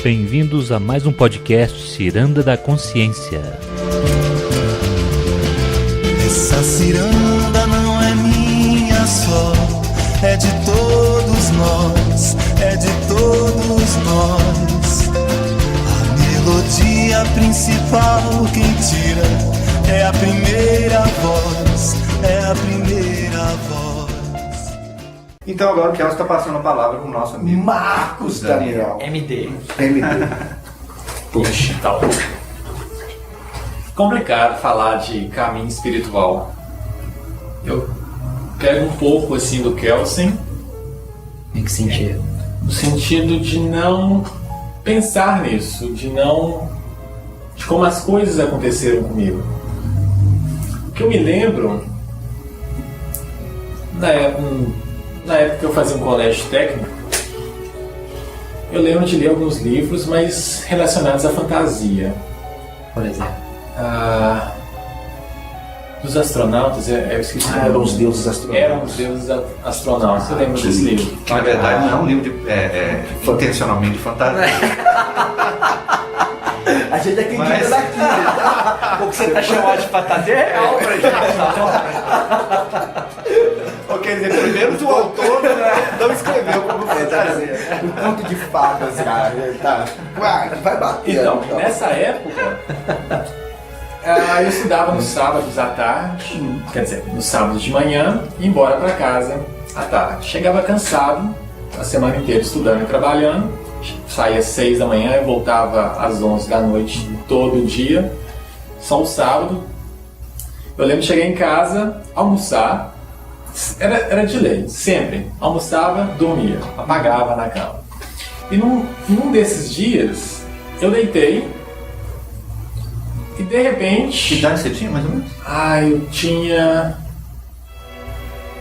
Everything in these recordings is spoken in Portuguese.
Bem-vindos a mais um podcast Ciranda da Consciência. Essa ciranda não é minha só, é de todos nós, é de todos nós. A melodia principal quem tira é a primeira voz, é a primeira voz. Então agora o Kelso está passando a palavra para o nosso amigo Marcos Daniel. MD. Puxa, Tal. Complicado falar de caminho espiritual. Eu pego um pouco assim do Kelsen. Em que sentido? No sentido de não pensar nisso, de como as coisas aconteceram comigo. O que eu me lembro, na época que eu fazia um colégio técnico, eu lembro de ler alguns livros, mas relacionados à fantasia. Por exemplo? Dos astronautas, eu esqueci. eram os deuses astronautas. Eram os deuses astronautas, eu lembro desse livro. Na verdade, não é um livro intencionalmente de fantasia. A gente acredita Mas- daqui. O que você tá chamando de fantasia é real pra gente. Ou quer dizer, primeiro o autor não escreveu como fantasia. Um conto de fadas, cara. Tá. Vai bater. Então, nessa época, eu estudava nos sábados à tarde, quer dizer, nos sábados de manhã, e ia embora para casa à tarde. Chegava cansado, a semana inteira estudando e trabalhando, saía às 6 da manhã e voltava às 11 da noite todo dia, só o sábado. Eu lembro de chegar em casa, almoçar, era de lei, sempre. Almoçava, dormia, apagava na cama. E num desses dias, eu deitei e de repente... Que idade você tinha, mais ou menos?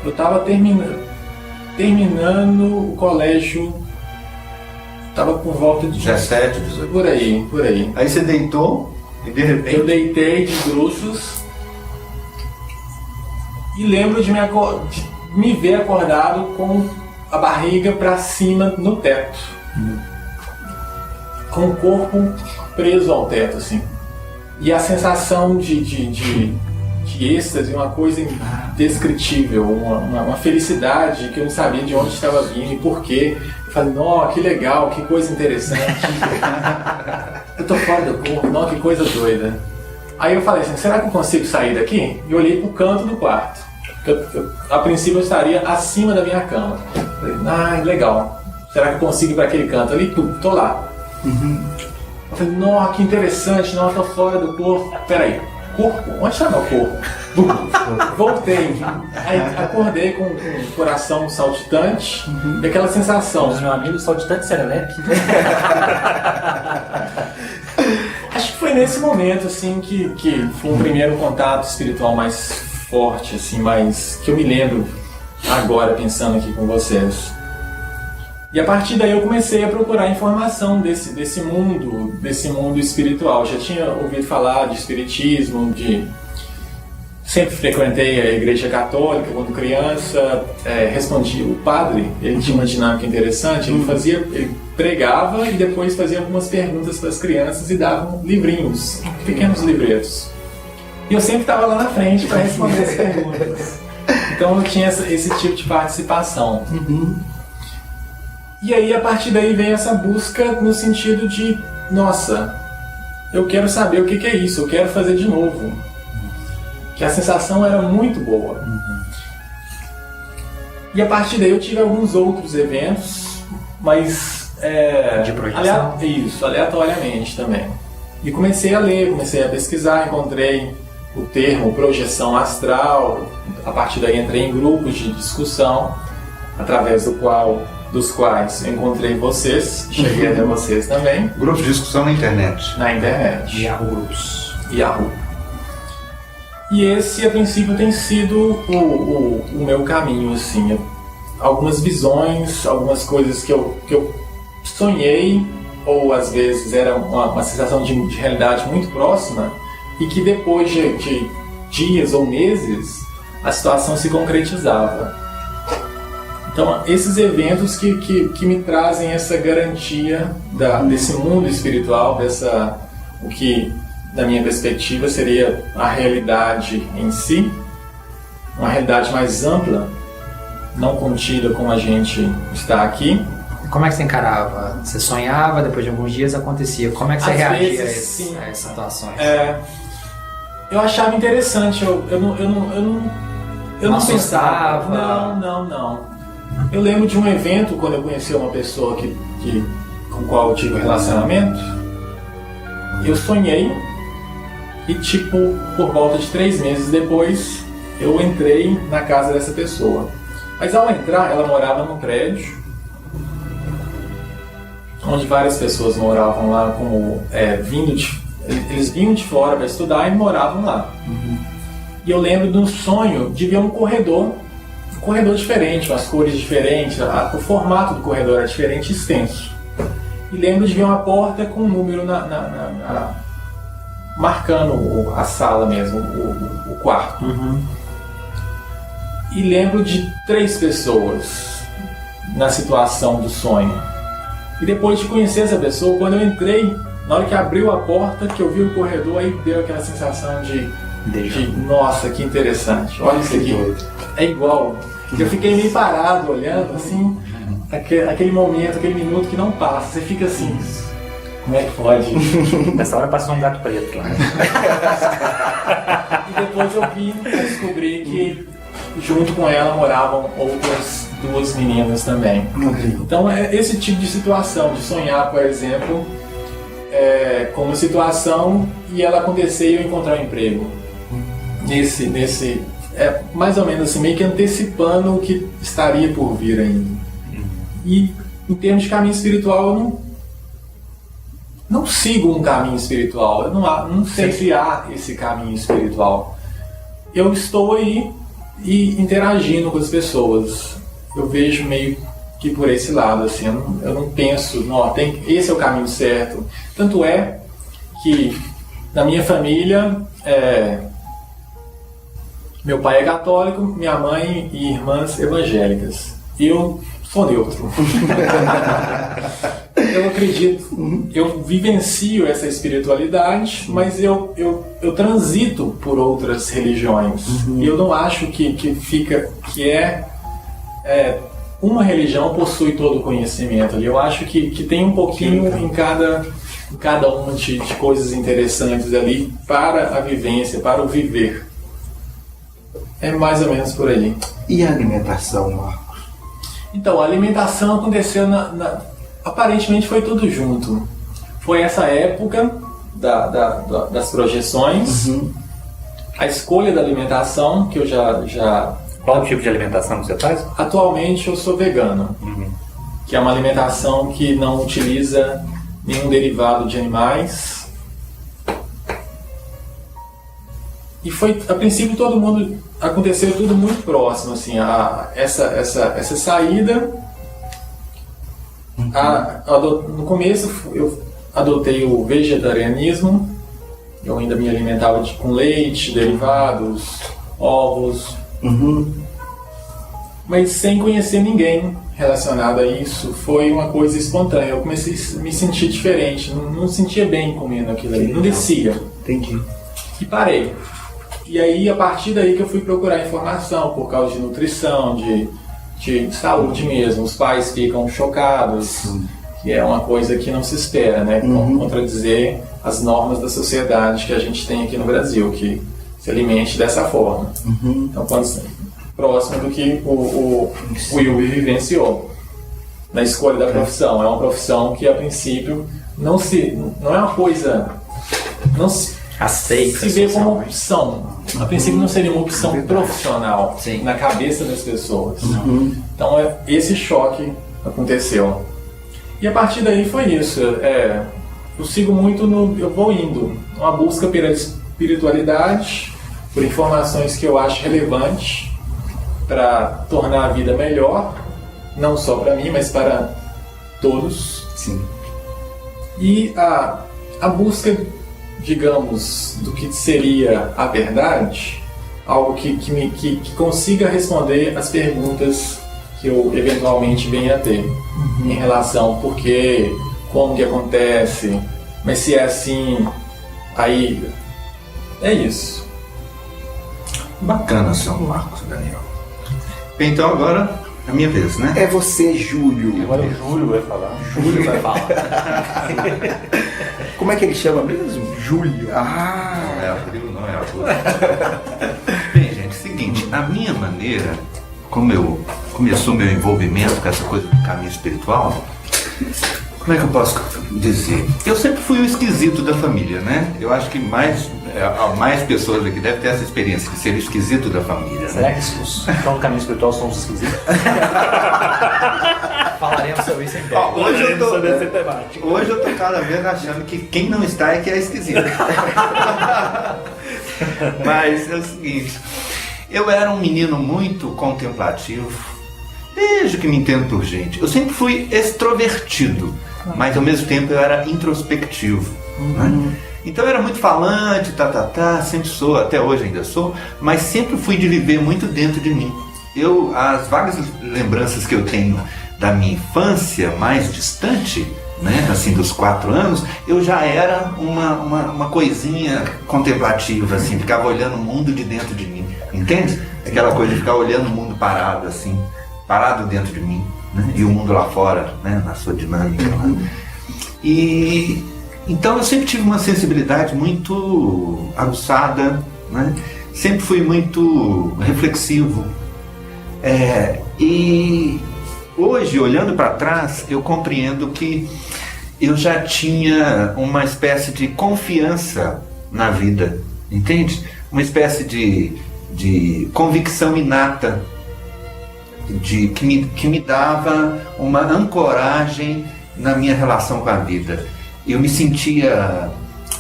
Eu tava terminando o colégio, tava por volta de 17, 18. Por aí. Aí você deitou e de repente... Eu deitei de bruços e lembro de me ver acordado com a barriga para cima no teto, com o corpo preso ao teto, assim. E a sensação de êxtase, uma coisa indescritível, uma felicidade que eu não sabia de onde estava vindo e por quê. Eu falei, nossa, que legal, que coisa interessante. Eu tô fora do corpo, nossa, que coisa doida. Aí eu falei assim, será que eu consigo sair daqui? E olhei pro canto do quarto. A princípio eu estaria acima da minha cama. Falei, legal. Será que eu consigo ir para aquele canto ali? Tô lá. Eu falei, nossa, que interessante, nossa, tô fora do corpo. Peraí, corpo? Onde está meu corpo? Voltei. Aí acordei com o coração saltitante e aquela sensação. Os meus amigos saltitantes serelepe. Acho que foi nesse momento, assim, que foi um primeiro contato espiritual mais forte, assim, mais que eu me lembro agora, pensando aqui com vocês. E a partir daí eu comecei a procurar informação desse mundo espiritual. Já tinha ouvido falar de espiritismo, sempre frequentei a igreja católica quando criança, respondia. O padre, ele tinha uma dinâmica interessante, ele pregava e depois fazia algumas perguntas para as crianças e dava livrinhos, pequenos livretos. E eu sempre estava lá na frente para responder as perguntas. Então eu tinha esse tipo de participação. E aí a partir daí veio essa busca no sentido de, nossa, eu quero saber o que é isso, eu quero fazer de novo. Que a sensação era muito boa. E a partir daí eu tive alguns outros eventos, mas de projeção? Aleatoriamente também. E comecei a ler, comecei a pesquisar, encontrei o termo projeção astral, a partir daí entrei em grupos de discussão, através dos quais eu encontrei vocês, cheguei até vocês também. Grupo de discussão na internet. Na internet. Yahoo Groups. Yahoo. E esse, a princípio, tem sido o meu caminho, assim. Algumas visões, algumas coisas que eu sonhei, ou às vezes era uma sensação de realidade muito próxima, e que depois de dias ou meses, a situação se concretizava. Então, esses eventos que me trazem essa garantia desse mundo espiritual, o que, da minha perspectiva, seria a realidade em si, uma realidade mais ampla, não contida como a gente está aqui. Como é que você encarava? Você sonhava, depois de alguns dias acontecia. Como é que você Às reagia vezes, a essas situações? Eu achava interessante, eu não assustava? pensava. Não. Eu lembro de um evento quando eu conheci uma pessoa com a qual eu tive um relacionamento. Eu sonhei e por volta de 3 meses depois eu entrei na casa dessa pessoa. Mas ao entrar, ela morava num prédio onde várias pessoas moravam lá, eles vinham de fora para estudar e moravam lá. E eu lembro de um sonho de ver um corredor diferente, com as cores diferentes, o formato do corredor era diferente e extenso. E lembro de ver uma porta com um número marcando a sala mesmo, o quarto. E lembro de 3 pessoas na situação do sonho. E depois de conhecer essa pessoa, quando eu entrei, na hora que abriu a porta, que eu vi o corredor, aí deu aquela sensação de nossa, que interessante, olha isso aqui, é igual. Eu fiquei meio parado, olhando assim, aquele momento, aquele minuto que não passa, você fica assim, como é que pode? Nessa hora passou um gato preto lá. E depois eu descobri que junto com ela moravam outras 2 meninas também. Então é esse tipo de situação, de sonhar, por exemplo, com uma situação e ela acontecer e eu encontrar um emprego. Mais ou menos assim, meio que antecipando o que estaria por vir ainda. E em termos de caminho espiritual, eu não sigo um caminho espiritual, eu não sei se há esse caminho espiritual. Eu estou aí e interagindo com as pessoas. Eu vejo meio que por esse lado, assim, eu não penso, esse é o caminho certo. Tanto é que na minha família, meu pai é católico, minha mãe e irmãs evangélicas. Eu sou neutro. Eu acredito, eu vivencio essa espiritualidade, mas eu transito por outras religiões. E eu não acho que uma religião possui todo o conhecimento ali. Eu acho que tem um pouquinho em cada uma de coisas interessantes ali para a vivência, para o viver. É mais ou menos por aí. E a alimentação, Marcos? Então, a alimentação aconteceu aparentemente foi tudo junto. Foi essa época das projeções, a escolha da alimentação, que eu já... Qual tipo de alimentação você faz? Atualmente eu sou vegano, que é uma alimentação que não utiliza nenhum derivado de animais. E foi, a princípio, aconteceu tudo muito próximo, assim, essa saída. No começo eu adotei o vegetarianismo, eu ainda me alimentava com leite, derivados, ovos, mas sem conhecer ninguém relacionado a isso. Foi uma coisa espontânea, eu comecei a me sentir diferente, não sentia bem comendo aquilo ali, não descia. Entendi. E parei. E aí, a partir daí que eu fui procurar informação por causa de nutrição, de saúde mesmo. Os pais ficam chocados, que é uma coisa que não se espera, né? Contradizer as normas da sociedade que a gente tem aqui no Brasil, que se alimente dessa forma. Então, próximo do que o Will vivenciou na escolha da profissão. É uma profissão que, a princípio, não é uma coisa... Não se vê como opção. A princípio não seria uma opção profissional na cabeça das pessoas. Então esse choque aconteceu. E a partir daí foi isso. Eu sigo muito eu vou indo. Uma busca pela espiritualidade, por informações que eu acho relevantes para tornar a vida melhor, não só para mim, mas para todos. E a busca, digamos, do que seria a verdade, algo que consiga responder as perguntas que eu eventualmente venha a ter em relação por quê, como que acontece, mas se é assim, aí é isso. Bacana, São Marcos, Daniel. Bem, então agora é a minha vez, né? É você, Júlio. Agora o Júlio vai falar. Júlio vai falar. Como é que ele chama mesmo? Júlio. Ah, Não é a Prilo, não é a Prilo. Bem, gente, seguinte, a minha maneira, como começou meu envolvimento com essa coisa do caminho espiritual, como é que eu posso dizer? Eu sempre fui o esquisito da família, né? Eu acho que mais pessoas aqui devem ter essa experiência de ser o esquisito da família, né? Será que os que estão no caminho espiritual são os esquisitos? Falaremos sobre isso em breve. Ó, sobre essa temática. hoje eu tô cada vez achando que quem não está é que é esquisito. Mas é o seguinte, eu era um menino muito contemplativo, desde que me entendo por gente. Eu sempre fui extrovertido, mas ao mesmo tempo eu era introspectivo, né? Então eu era muito falante, sempre sou, até hoje ainda sou, mas sempre fui de viver muito dentro de mim. As vagas lembranças que eu tenho da minha infância mais distante, né, assim dos 4 anos, eu já era uma coisinha contemplativa, assim, ficava olhando o mundo de dentro de mim, entende? Aquela coisa de ficar olhando o mundo parado, assim, parado dentro de mim, né? E o mundo lá fora, né, na sua dinâmica, né? E então eu sempre tive uma sensibilidade muito aguçada, né? Sempre fui muito reflexivo. E hoje, olhando para trás, eu compreendo que eu já tinha uma espécie de confiança na vida, entende? Uma espécie de convicção inata, que me dava uma ancoragem na minha relação com a vida. Eu me sentia,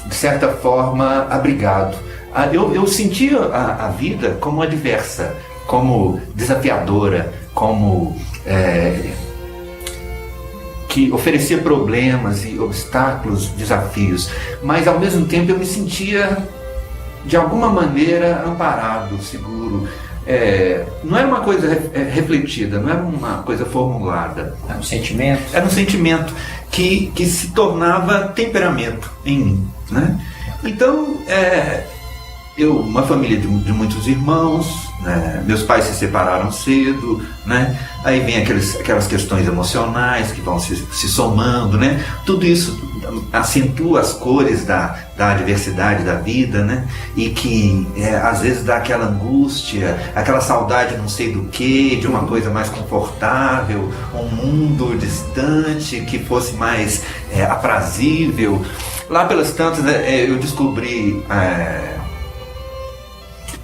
de certa forma, abrigado. Eu sentia a vida como adversa, como desafiadora, como que oferecia problemas e obstáculos, desafios, mas ao mesmo tempo eu me sentia de alguma maneira amparado, seguro. Não era uma coisa refletida, não era uma coisa formulada. Era um sentimento? Era um sentimento que se tornava temperamento em mim, né? Então, uma família de muitos irmãos, né? Meus pais se separaram cedo, né? Aí vem aquelas questões emocionais que vão se somando, né? Tudo isso acentua as cores da adversidade da vida, né? E que às vezes dá aquela angústia, aquela saudade não sei do que, de uma coisa mais confortável, um mundo distante que fosse mais aprazível. Lá pelas tantas eu descobri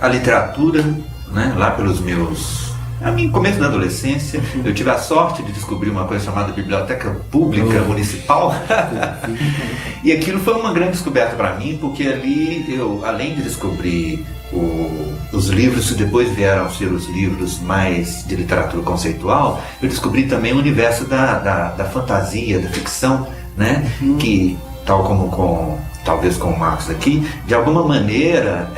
a literatura, né? Lá pelos começo da adolescência, eu tive a sorte de descobrir uma coisa chamada Biblioteca Pública Municipal. E aquilo foi uma grande descoberta para mim, porque ali eu, além de descobrir os livros que depois vieram a ser os livros mais de literatura conceitual, eu descobri também o universo da fantasia, da ficção, né? Que, tal como talvez com o Marcos aqui, de alguma maneira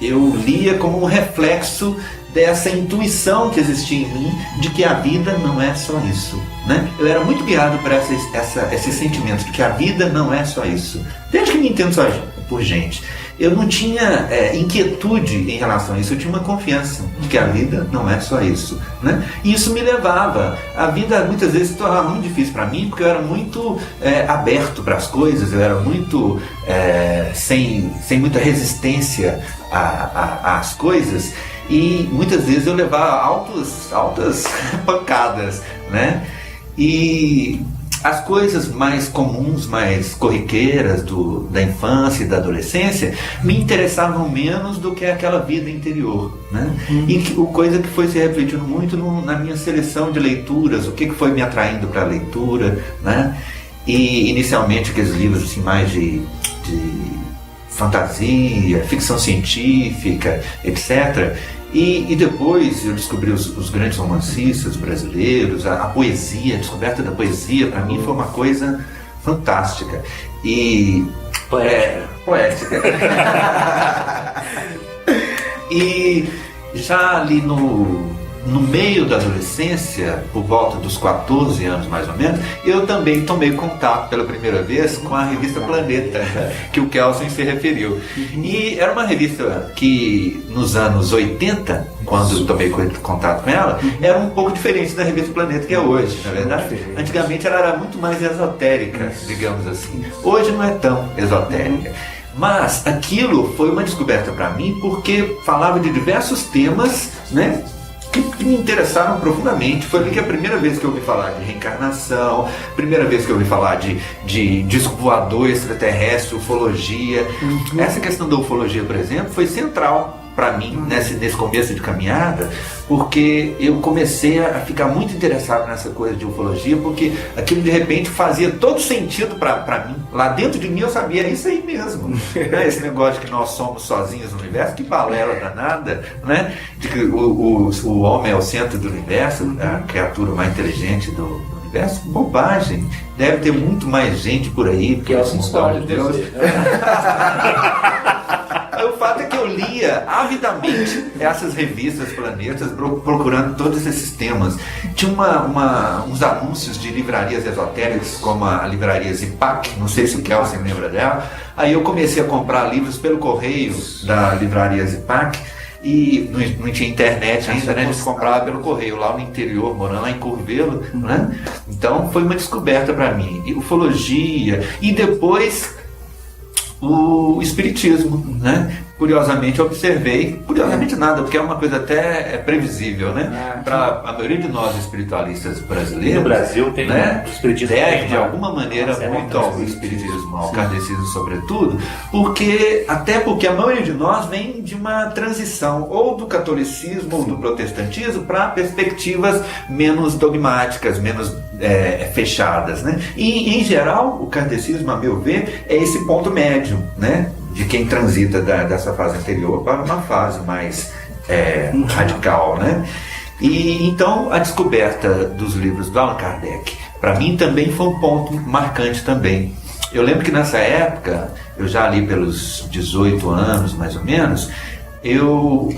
eu lia como um reflexo dessa intuição que existia em mim de que a vida não é só isso, né? Eu era muito guiado por esse sentimento de que a vida não é só isso. Desde que me entendo só por gente, eu não tinha inquietude em relação a isso, eu tinha uma confiança de que a vida não é só isso, né? E isso me levava, a vida muitas vezes se tornava muito difícil para mim, porque eu era muito aberto para as coisas, eu era muito sem muita resistência às coisas, e muitas vezes eu levava altas pancadas, né? E as coisas mais comuns, mais corriqueiras da infância e da adolescência me interessavam menos do que aquela vida interior, né? E coisa que foi se refletindo muito na minha seleção de leituras, o que foi me atraindo para a leitura, né? E inicialmente aqueles livros assim, mais de fantasia, ficção científica, etc. E depois eu descobri os grandes romancistas brasileiros, a poesia, a descoberta da poesia, para mim foi uma coisa fantástica. E poética. E já ali no meio da adolescência, por volta dos 14 anos mais ou menos, eu também tomei contato pela primeira vez com a revista Planeta, que o Kelsen se referiu. E era uma revista que nos anos 80, quando eu tomei contato com ela, era um pouco diferente da revista Planeta que é hoje, na verdade. Antigamente ela era muito mais esotérica, digamos assim. Hoje não é tão esotérica. Mas aquilo foi uma descoberta para mim, porque falava de diversos temas, né, que me interessaram profundamente. Foi ali que a primeira vez que eu ouvi falar de reencarnação, primeira vez que eu ouvi falar de disco voador, extraterrestre, ufologia. Essa questão da ufologia, por exemplo, foi central para mim nesse começo de caminhada, porque eu comecei a ficar muito interessado nessa coisa de ufologia, porque aquilo de repente fazia todo sentido para mim. Lá dentro de mim eu sabia, é isso aí mesmo, né? Esse negócio de que nós somos sozinhos no universo, que balela danada, né? De que o homem é o centro do universo, a criatura mais inteligente do universo. Bobagem. Deve ter muito mais gente por aí, porque é o mundão de Deus. O fato é que eu lia avidamente essas revistas, planetas, procurando todos esses temas. Tinha uns anúncios de livrarias esotéricas, como a livraria Zipac, não sei se o Kelsen lembra dela. Aí eu comecei a comprar livros pelo correio da livraria Zipac, e não tinha internet ainda, né? A gente comprava pelo correio lá no interior, morando lá em Curvelo, né? Então foi uma descoberta para mim. E ufologia, e depois o espiritismo, né? Curiosamente eu observei, curiosamente nada, porque é uma coisa até previsível, né? Para a maioria de nós espiritualistas brasileiros, no Brasil tem, né? O espiritismo deve de alguma maneira muito ao espiritismo, ao kardecismo sobretudo, porque a maioria de nós vem de uma transição ou do catolicismo ou do protestantismo para perspectivas menos dogmáticas, menos fechadas, né? E em geral o kardecismo, a meu ver, é esse ponto médio, né? De quem transita dessa fase anterior para uma fase mais radical, né? E então a descoberta dos livros do Allan Kardec, para mim também foi um ponto marcante também. Eu lembro que nessa época, eu já ali pelos 18 anos mais ou menos, eu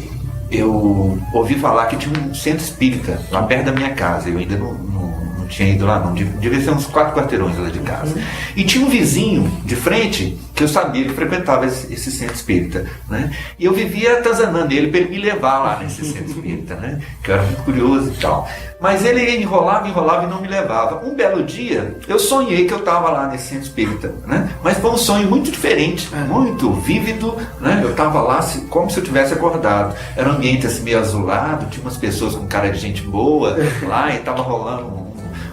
ouvi falar que tinha um centro espírita lá perto da minha casa. Eu ainda não tinha ido lá, não, devia ser uns 4 quarteirões lá de casa. E tinha um vizinho de frente que eu sabia que frequentava esse centro espírita, né? E eu vivia atazanando ele para ele me levar lá nesse centro espírita, né? Que eu era muito curioso e tal. Mas ele enrolava e não me levava. Um belo dia, eu sonhei que eu estava lá nesse centro espírita, né? Mas foi um sonho muito diferente, muito vívido, né? Eu estava lá como se eu tivesse acordado. Era um ambiente assim meio azulado, tinha umas pessoas com cara de gente boa lá, e estava rolando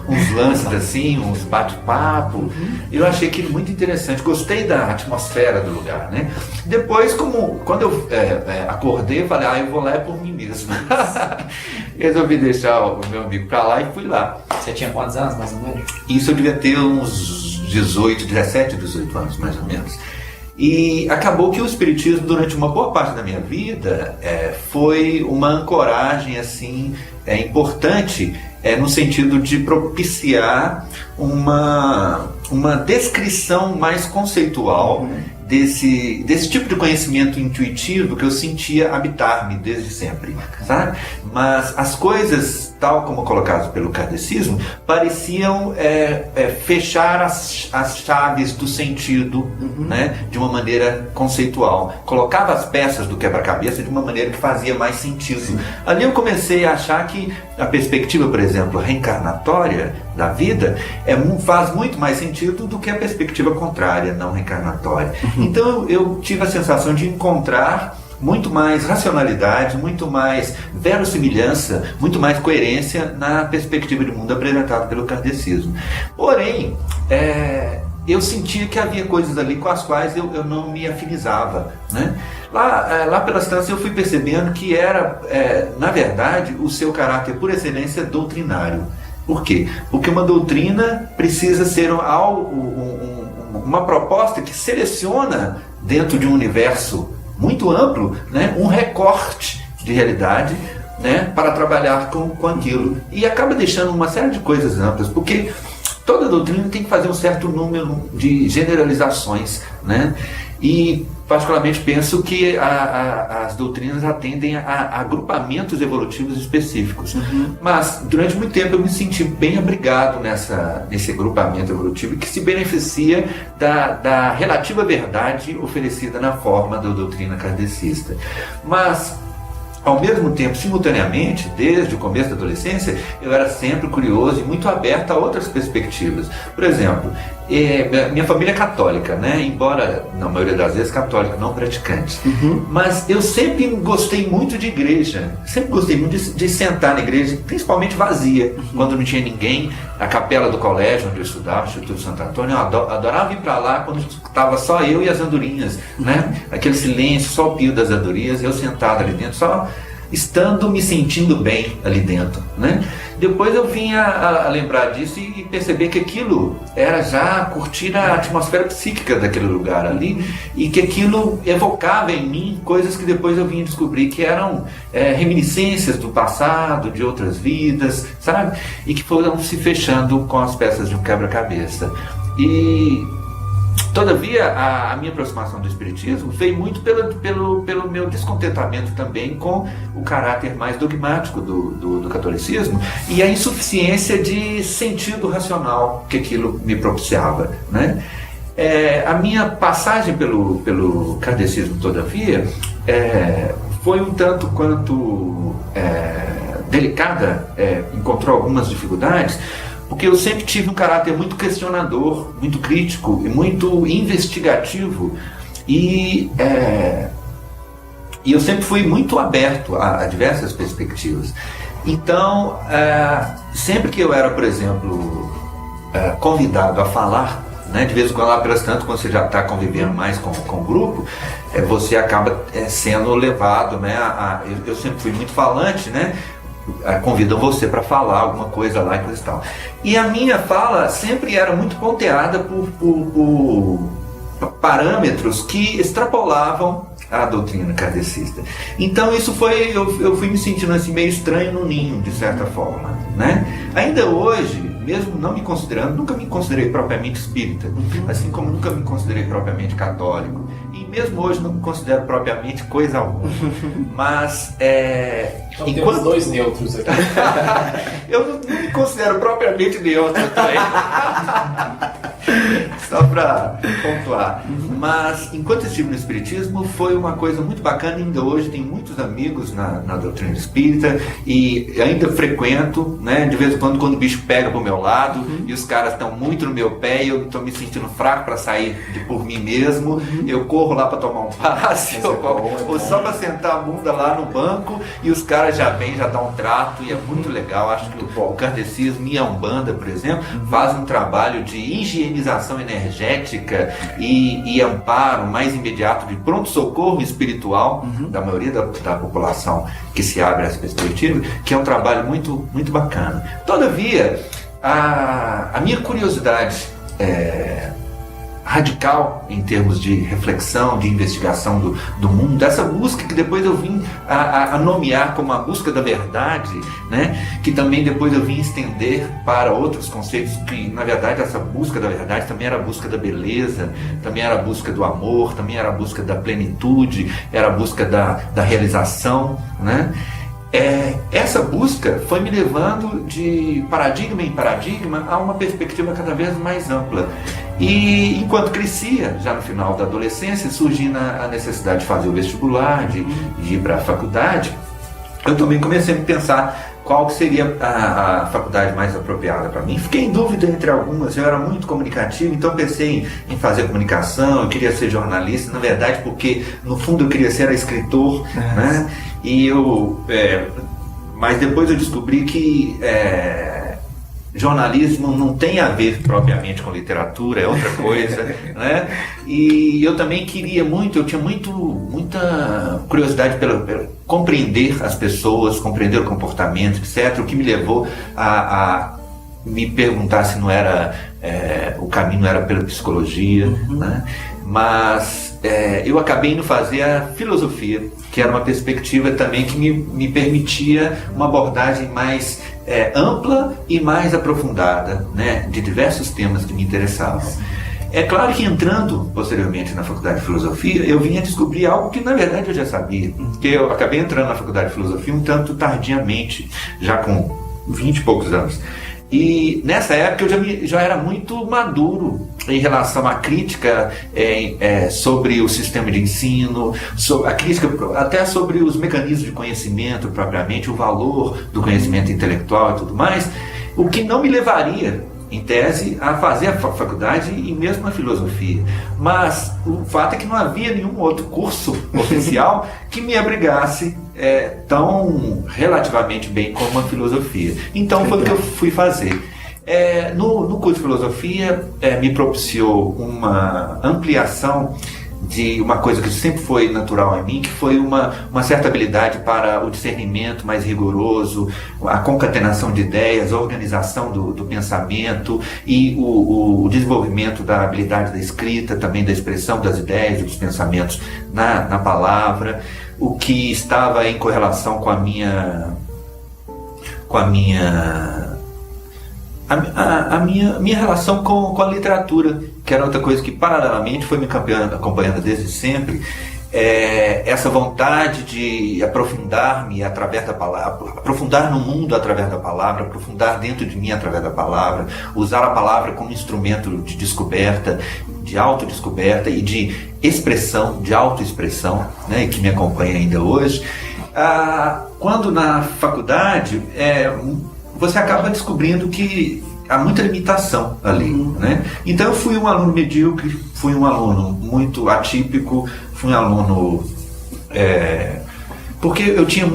uns lances assim, uns bate-papo. Eu achei aquilo muito interessante, gostei da atmosfera do lugar, né? Depois, quando eu acordei, eu falei, eu vou lá por mim mesmo. Resolvi deixar o meu amigo pra lá e fui lá. Você tinha quantos anos, mais ou menos? Isso eu devia ter uns 17, 18 anos, mais ou menos. E acabou que o espiritismo, durante uma boa parte da minha vida, foi uma ancoragem assim, importante, no sentido de propiciar uma descrição mais conceitual desse tipo de conhecimento intuitivo que eu sentia habitar-me desde sempre, sabe? Mas as coisas, tal como colocadas pelo kardecismo, pareciam fechar as chaves do sentido, né, de uma maneira conceitual. Colocava as peças do quebra-cabeça de uma maneira que fazia mais sentido. Ali eu comecei a achar que a perspectiva, por exemplo, reencarnatória da vida faz muito mais sentido do que a perspectiva contrária, não reencarnatória. Então eu tive a sensação de encontrar muito mais racionalidade, muito mais verossimilhança, muito mais coerência na perspectiva de mundo apresentada pelo kardecismo. Porém, eu sentia que havia coisas ali com as quais eu não me afinizava, né? Lá pelas tantas eu fui percebendo que era, na verdade, o seu caráter por excelência doutrinário. Por quê? Porque uma doutrina precisa ser uma proposta que seleciona dentro de um universo muito amplo, né, um recorte de realidade, né, para trabalhar com aquilo. E acaba deixando uma série de coisas amplas, porque toda doutrina tem que fazer um certo número de generalizações, né? E particularmente penso que as doutrinas atendem a agrupamentos evolutivos específicos. Mas durante muito tempo eu me senti bem abrigado nesse agrupamento evolutivo que se beneficia da relativa verdade oferecida na forma da doutrina kardecista. Mas ao mesmo tempo, simultaneamente, desde o começo da adolescência, eu era sempre curioso e muito aberto a outras perspectivas. Por exemplo, minha família é católica, né? Embora, na maioria das vezes, católica, não praticante. Mas eu sempre gostei muito de igreja, sempre gostei muito de sentar na igreja, principalmente vazia, quando não tinha ninguém. A capela do colégio onde eu estudava, o Instituto Santo Antônio, eu adorava ir para lá quando estava só eu e as andorinhas, né? Aquele silêncio, só o pio das andorinhas, eu sentado ali dentro, só estando me sentindo bem ali dentro, né? Depois eu vim a lembrar disso e perceber que aquilo era já curtir a atmosfera psíquica daquele lugar ali e que aquilo evocava em mim coisas que depois eu vim descobrir que eram reminiscências do passado, de outras vidas, sabe? E que foram se fechando com as peças de um quebra-cabeça. E todavia, a minha aproximação do Espiritismo veio muito pelo meu descontentamento também com o caráter mais dogmático do catolicismo e a insuficiência de sentido racional que aquilo me propiciava, né? A minha passagem pelo kardecismo, todavia, foi um tanto quanto delicada, encontrou algumas dificuldades, porque eu sempre tive um caráter muito questionador, muito crítico e muito investigativo e eu sempre fui muito aberto a diversas perspectivas. Então, sempre que eu era, por exemplo, convidado a falar, né, de vez em quando lá pelas tantas, quando você já está convivendo mais com o grupo, você acaba sendo levado, né, eu sempre fui muito falante, né? Convidam você para falar alguma coisa lá e coisa e tal. E a minha fala sempre era muito ponteada por parâmetros que extrapolavam a doutrina kardecista. Então isso foi, eu fui me sentindo assim meio estranho no ninho, de certa forma, né? Ainda hoje, mesmo não me considerando, nunca me considerei propriamente espírita, assim como nunca me considerei propriamente católico, e mesmo hoje não me considero propriamente coisa alguma. Mas então temos dois neutros aqui. Eu não me considero propriamente neutro também. Só para pontuar. Mas enquanto estive no Espiritismo, foi uma coisa muito bacana. Ainda hoje tem muitos amigos na doutrina espírita e ainda frequento, né? De vez em quando o bicho pega pro meu lado e os caras estão muito no meu pé e eu estou me sentindo fraco para sair por mim mesmo, eu corro lá para tomar um passe ou só para sentar a bunda lá no banco e os caras já vêm, já dão um trato e é muito legal. Acho que o kardecismo e a Umbanda, por exemplo, fazem um trabalho de higienização energética e amparo mais imediato de pronto-socorro espiritual da maioria da população que se abre a essa perspectiva, que é um trabalho muito, muito bacana. Todavia, a minha curiosidade radical em termos de reflexão, de investigação do mundo, dessa busca que depois eu vim a nomear como a busca da verdade, né? Que também depois eu vim estender para outros conceitos, que na verdade essa busca da verdade também era a busca da beleza, também era a busca do amor, também era a busca da plenitude, era a busca da realização, né? Essa busca foi me levando de paradigma em paradigma a uma perspectiva cada vez mais ampla. E enquanto crescia, já no final da adolescência, surgindo a necessidade de fazer o vestibular, de ir para a faculdade, eu também comecei a pensar qual seria a faculdade mais apropriada para mim. Fiquei em dúvida entre algumas, eu era muito comunicativo, então pensei em fazer comunicação, eu queria ser jornalista, na verdade, porque no fundo eu queria ser escritor, né? E mas depois eu descobri que jornalismo não tem a ver propriamente com literatura, é outra coisa, né? E eu também queria muito, eu tinha muita curiosidade pela compreender as pessoas, compreender o comportamento, etc., o que me levou a me perguntar se não era o caminho era pela psicologia, né? Mas eu acabei indo fazer a filosofia, que era uma perspectiva também que me permitia uma abordagem mais ampla e mais aprofundada, né, de diversos temas que me interessavam. É claro que entrando posteriormente na Faculdade de Filosofia, eu vim a descobrir algo que na verdade eu já sabia, que eu acabei entrando na Faculdade de Filosofia um tanto tardiamente, já com 20 e poucos anos. E nessa época eu já era muito maduro em relação à crítica sobre o sistema de ensino, a crítica até sobre os mecanismos de conhecimento propriamente, o valor do conhecimento intelectual e tudo mais, o que não me levaria, em tese, a fazer a faculdade e mesmo a filosofia. Mas o fato é que não havia nenhum outro curso oficial que me abrigasse tão relativamente bem como a filosofia. Então foi o que eu fui fazer. No curso de filosofia me propiciou uma ampliação de uma coisa que sempre foi natural em mim, que foi uma certa habilidade para o discernimento mais rigoroso, a concatenação de ideias, a organização do pensamento e o desenvolvimento da habilidade da escrita, também da expressão das ideias e dos pensamentos na palavra, o que estava em correlação com a minha relação com a literatura, que era outra coisa que paralelamente foi me acompanhando desde sempre. Essa vontade de aprofundar-me através da palavra, aprofundar no mundo através da palavra, aprofundar dentro de mim através da palavra, usar a palavra como instrumento de descoberta, de autodescoberta e de expressão, de autoexpressão, né, que me acompanha ainda hoje. Quando na faculdade, você acaba descobrindo que há muita limitação ali, né? Então eu fui um aluno medíocre, fui um aluno muito atípico, fui um aluno porque eu tinha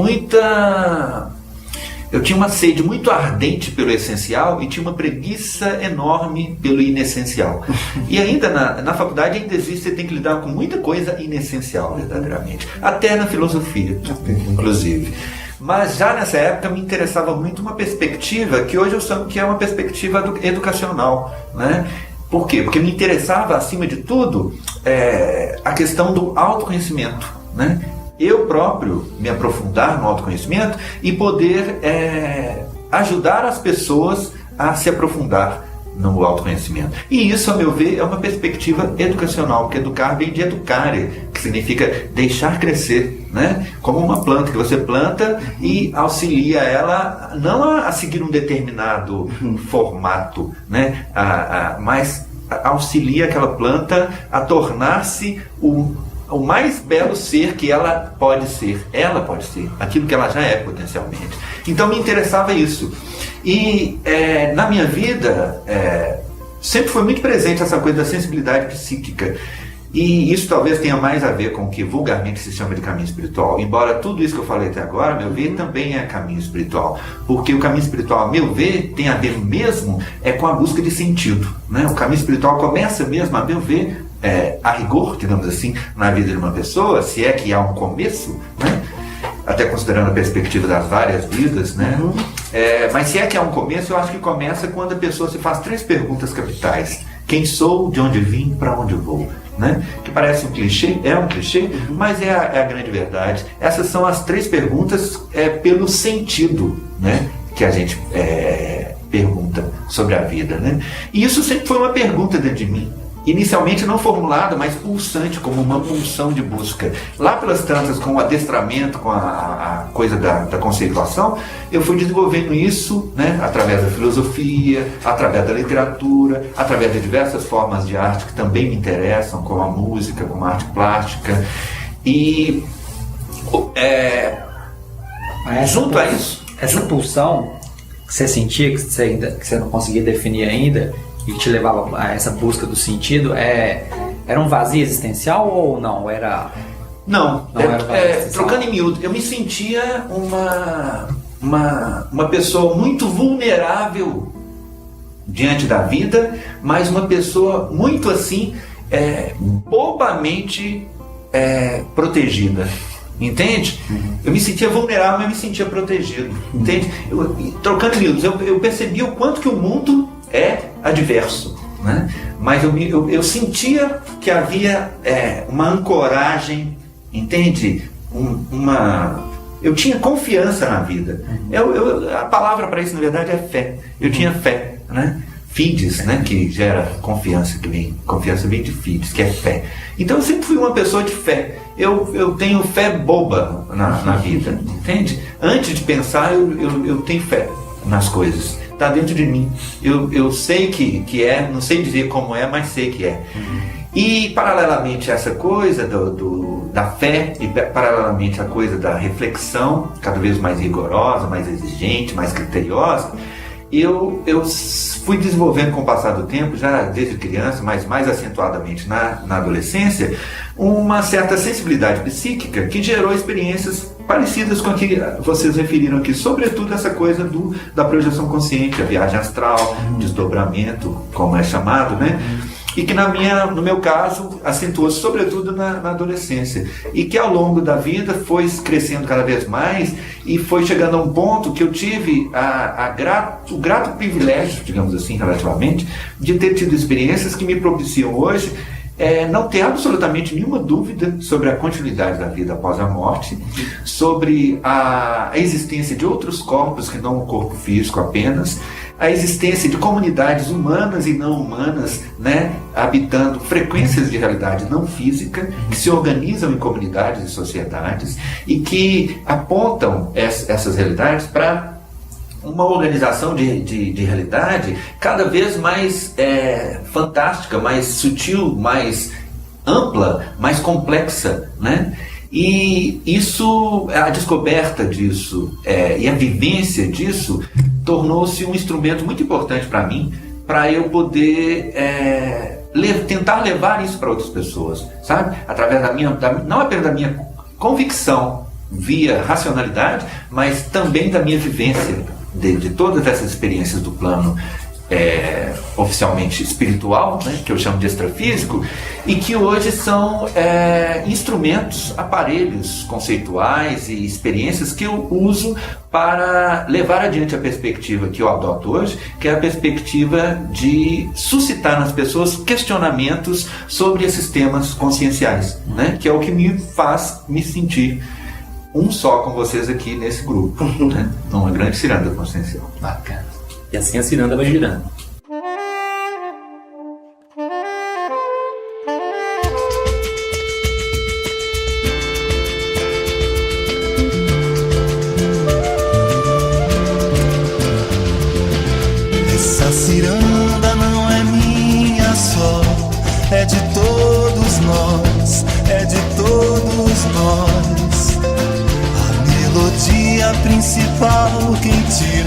uma sede muito ardente pelo essencial e tinha uma preguiça enorme pelo inessencial. E ainda na faculdade ainda existe, você tem que lidar com muita coisa inessencial, verdadeiramente, até na filosofia, inclusive. Mas já nessa época me interessava muito uma perspectiva que hoje eu chamo que é uma perspectiva educacional, né? Por quê? Porque me interessava, acima de tudo, a questão do autoconhecimento, né? Eu próprio me aprofundar no autoconhecimento e poder ajudar as pessoas a se aprofundar no autoconhecimento. E isso, a meu ver, é uma perspectiva educacional, porque educar vem de educare, que significa deixar crescer, né? Como uma planta que você planta e auxilia ela não a seguir um determinado formato, né? Mas auxilia aquela planta a tornar-se o mais belo ser que ela pode ser, aquilo que ela já é potencialmente. Então me interessava isso. E na minha vida sempre foi muito presente essa coisa da sensibilidade psíquica. E isso talvez tenha mais a ver com o que vulgarmente se chama de caminho espiritual. Embora tudo isso que eu falei até agora, a meu ver, também é caminho espiritual. Porque o caminho espiritual, a meu ver, tem a ver mesmo com a busca de sentido, né? O caminho espiritual começa mesmo, a meu ver, a rigor, digamos assim, na vida de uma pessoa, se é que há um começo, né? Até considerando a perspectiva das várias vidas, né? Mas se é que há um começo, eu acho que começa quando a pessoa se faz 3 perguntas capitais. Quem sou, de onde vim, para onde vou, né? Que parece um clichê, mas é a grande verdade. Essas são as 3 perguntas pelo sentido, né? Que a gente pergunta sobre a vida, né? E isso sempre foi uma pergunta dentro de mim. Inicialmente não formulada, mas pulsante, como uma pulsão de busca. Lá pelas tantas, com o adestramento, com a coisa da conceituação, eu fui desenvolvendo isso, né, através da filosofia, através da literatura, através de diversas formas de arte que também me interessam, como a música, como a arte plástica. E junto a isso... Essa pulsão que você sentia, que você não conseguia definir ainda, e que te levava a essa busca do sentido, era um vazio existencial ou não? Não, trocando em miúdo, eu me sentia uma pessoa muito vulnerável diante da vida, mas uma pessoa muito assim, bobamente protegida. Entende? Eu me sentia vulnerável, mas me sentia protegido. Entende? Trocando em miúdos, eu percebi o quanto que o mundo é adverso, né? Mas eu sentia que havia uma ancoragem, entende? Eu tinha confiança na vida. A palavra para isso, na verdade, é fé. Eu tinha fé, né? fides, né, que gera confiança, confiança vem de fides, que é fé. Então eu sempre fui uma pessoa de fé. Eu tenho fé boba na vida, entende? Antes de pensar, eu tenho fé nas coisas. Está dentro de mim. Eu sei que é, não sei dizer como é, mas sei que é. E paralelamente a essa coisa da fé e paralelamente a coisa da reflexão, cada vez mais rigorosa, mais exigente, mais criteriosa, eu fui desenvolvendo com o passar do tempo, já desde criança, mas mais acentuadamente na adolescência, uma certa sensibilidade psíquica que gerou experiências parecidas com a que vocês referiram aqui, sobretudo essa coisa da projeção consciente, a viagem astral, desdobramento, como é chamado, né? E que no meu caso acentuou-se sobretudo na adolescência, e que ao longo da vida foi crescendo cada vez mais e foi chegando a um ponto que eu tive o grato privilégio, digamos assim, relativamente, de ter tido experiências que me propiciam hoje não ter absolutamente nenhuma dúvida sobre a continuidade da vida após a morte, sobre a existência de outros corpos que não o corpo físico apenas, a existência de comunidades humanas e não humanas, né, habitando frequências de realidade não física, que se organizam em comunidades e sociedades e que apontam essas realidades para uma organização de realidade cada vez mais fantástica, mais sutil, mais ampla, mais complexa, né? E a descoberta disso e a vivência disso tornou-se um instrumento muito importante para mim, para eu poder tentar levar isso para outras pessoas, sabe? Através não apenas da minha convicção via racionalidade, mas também da minha vivência de todas essas experiências do plano oficialmente espiritual, né, que eu chamo de extrafísico, e que hoje são instrumentos, aparelhos conceituais e experiências que eu uso para levar adiante a perspectiva que eu adoto hoje, que é a perspectiva de suscitar nas pessoas questionamentos sobre esses temas conscienciais, né, que é o que me faz me sentir um só com vocês aqui nesse grupo, né, numa grande ciranda consciencial. Bacana. E assim a ciranda vai girando. Essa ciranda não é minha só, é de todos nós, é de todos nós. A melodia principal quem tira